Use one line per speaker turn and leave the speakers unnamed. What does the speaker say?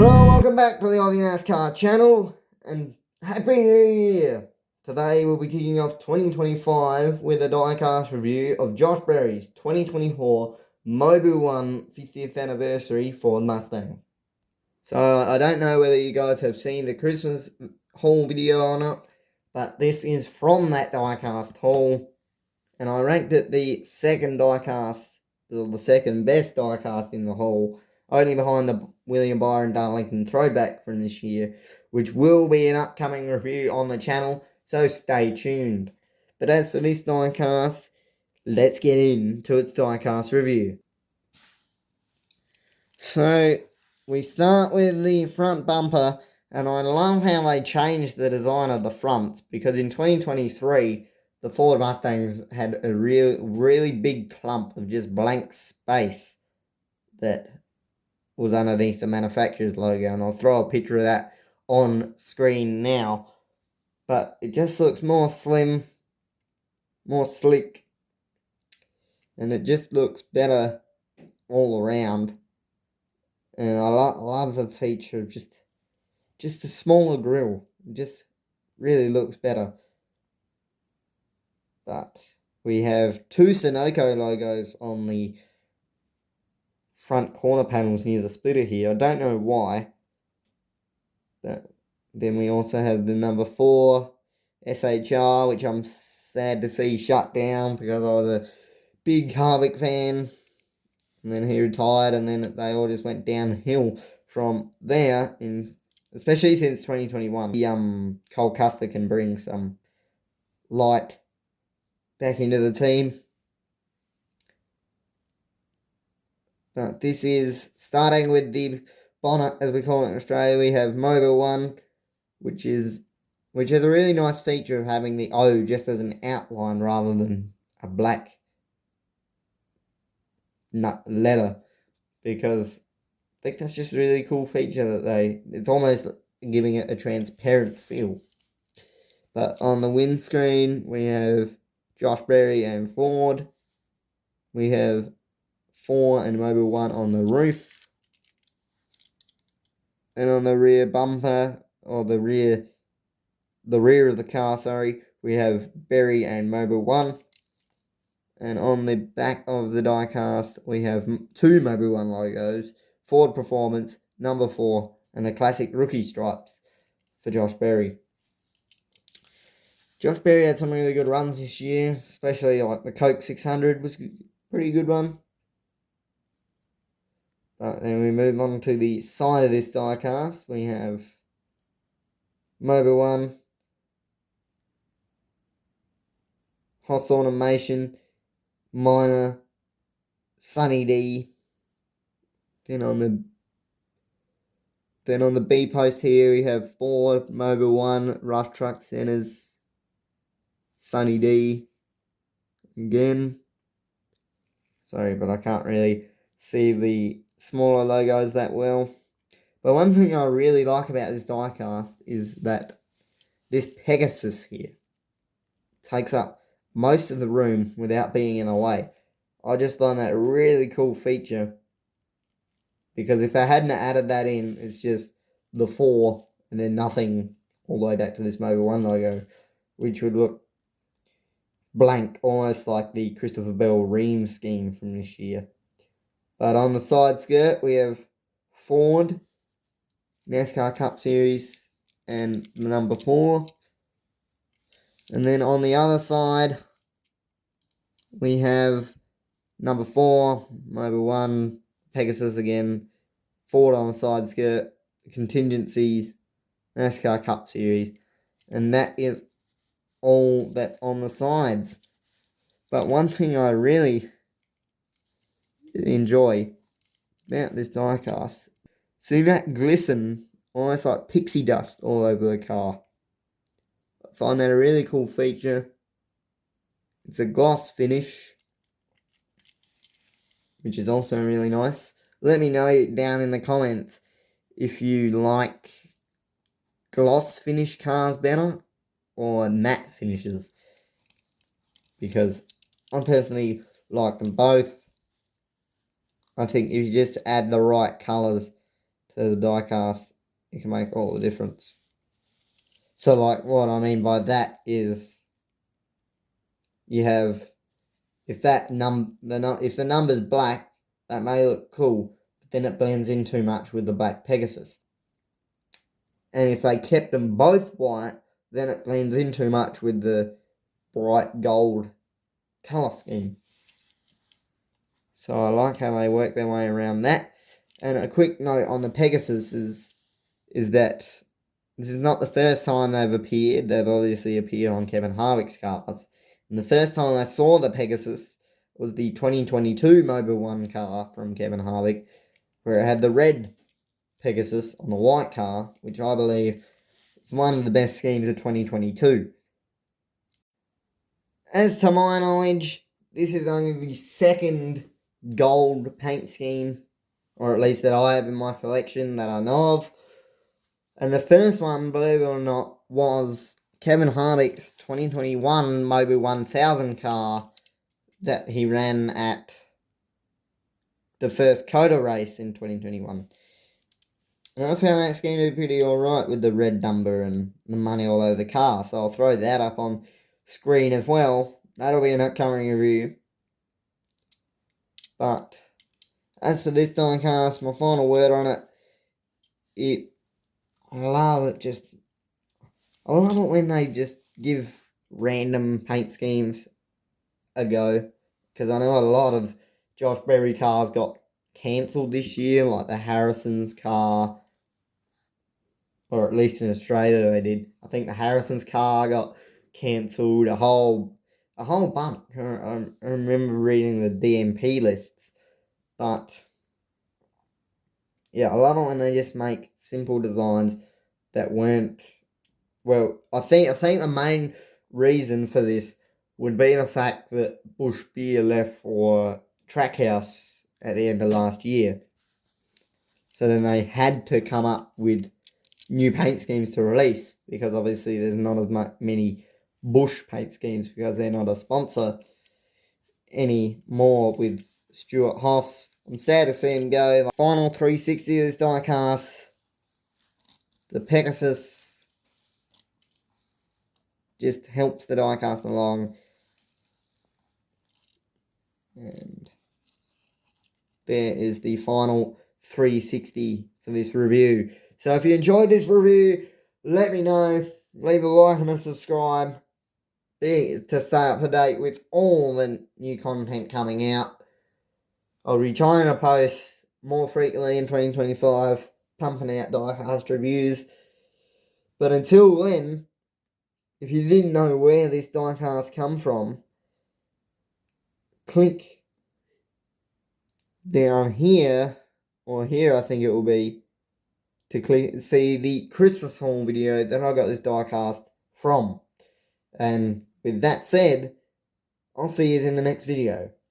Hello, welcome back to the Aussie NASCAR channel, and Happy New Year! Today we'll be kicking off 2025 with a diecast review of Josh Berry's 2024 Mobil 1 50th Anniversary Ford Mustang. So, I don't know whether you guys have seen the Christmas haul video or not, but this is from that diecast haul, and I ranked it the second diecast, or the second best diecast in the haul, only behind the William Byron Darlington throwback from this year, which will be an upcoming review on the channel, so stay tuned. But as for this diecast, let's get into its diecast review. So, we start with the front bumper, and I love how they changed the design of the front, because in 2023, the Ford Mustangs had a really big clump of just blank space that was underneath the manufacturer's logo, and I'll throw a picture of that on screen now. But it just looks more slim, more slick, and it just looks better all around. And I love the feature of just a smaller grille. It just really looks better. But we have two Sunoco logos on the front corner panels near the splitter here. I don't know why. But then we also have the number 4 SHR, which I'm sad to see shut down because I was a big Harvick fan. And then he retired, and then they all just went downhill from there, especially since 2021. The Cole Custer can bring some light back into the team. But this is starting with the bonnet, as we call it in Australia. We have Mobil 1, which has a really nice feature of having the O just as an outline rather than a black letter, because I think that's just a really cool feature that it's almost giving it a transparent feel. But on the windscreen, we have Josh Berry and Ford. We have 4 and Mobil 1 on the roof. And on the rear bumper, or the rear of the car, we have Berry and Mobil 1. And on the back of the diecast, we have 2 Mobil 1 logos, Ford Performance, number 4, and the classic rookie stripes for Josh Berry. Josh Berry had some really good runs this year, especially like the Coke 600 was a pretty good one. But then we move on to the side of this diecast. We have Mobil 1, Hoss Automation, Minor, Sunny D. Then on the B post here we have Ford, Mobil 1, Rough Truck Centers, Sunny D. Again. Sorry, but I can't really see the smaller logos that well. But one thing I really like about this diecast is that this Pegasus here takes up most of the room without being in the way. I just find that a really cool feature, because if they hadn't added that in, it's just the 4 and then nothing all the way back to this Mobil 1 logo, which would look blank, almost like the Christopher Bell Ream scheme from this year. But on the side skirt, we have Ford, NASCAR Cup Series, and the number 4. And then on the other side, we have number 4, Mobil 1, Pegasus again, Ford on the side skirt, contingency, NASCAR Cup Series. And that is all that's on the sides. But one thing I really enjoy about this diecast, see that glisten, almost like pixie dust all over the car. I find that a really cool feature. It's a gloss finish, which is also really nice. Let me know down in the comments if you like gloss finish cars better or matte finishes, because I personally like them both. I think if you just add the right colours to the diecast, it can make all the difference. So like what I mean by that is you have, if the number's black, that may look cool, but then it blends in too much with the black Pegasus. And if they kept them both white, then it blends in too much with the bright gold colour scheme. So I like how they work their way around that. And a quick note on the Pegasus is that this is not the first time they've appeared. They've obviously appeared on Kevin Harvick's cars. And the first time I saw the Pegasus was the 2022 Mobil 1 car from Kevin Harvick, where it had the red Pegasus on the white car, which I believe is one of the best schemes of 2022. As to my knowledge, this is only the second gold paint scheme, or at least that I have in my collection that I know of. And the first one, believe it or not, was Kevin Harvick's 2021 Mobil 1000 car that he ran at the first COTA race in 2021. And I found that scheme to be pretty alright with the red number and the money all over the car. So I'll throw that up on screen as well. That'll be an upcoming review. But as for this diecast, my final word on it, I love it when they just give random paint schemes a go. Because I know a lot of Josh Berry cars got cancelled this year, like the Harrison's car, or at least in Australia they did. I think the Harrison's car got cancelled, a whole bunch. I remember reading the DMP lists, but yeah, I love it when they just make simple designs that weren't. Well, I think the main reason for this would be the fact that Busch Beer left for Trackhouse at the end of last year. So then they had to come up with new paint schemes to release, because obviously there's not as many Busch paint schemes because they're not a sponsor anymore with Stuart Haas. I'm sad to see him go. The final 360 of this diecast, the Pegasus, just helps the diecast along. And there is the final 360 for this review. So if you enjoyed this review, let me know. Leave a like and a subscribe to stay up to date with all the new content coming out. I'll be trying to post more frequently in 2025, pumping out diecast reviews. But until then, if you didn't know where this diecast come from, click down here, or here I think it will be, to see the Christmas haul video that I got this diecast from. And with that said, I'll see you in the next video.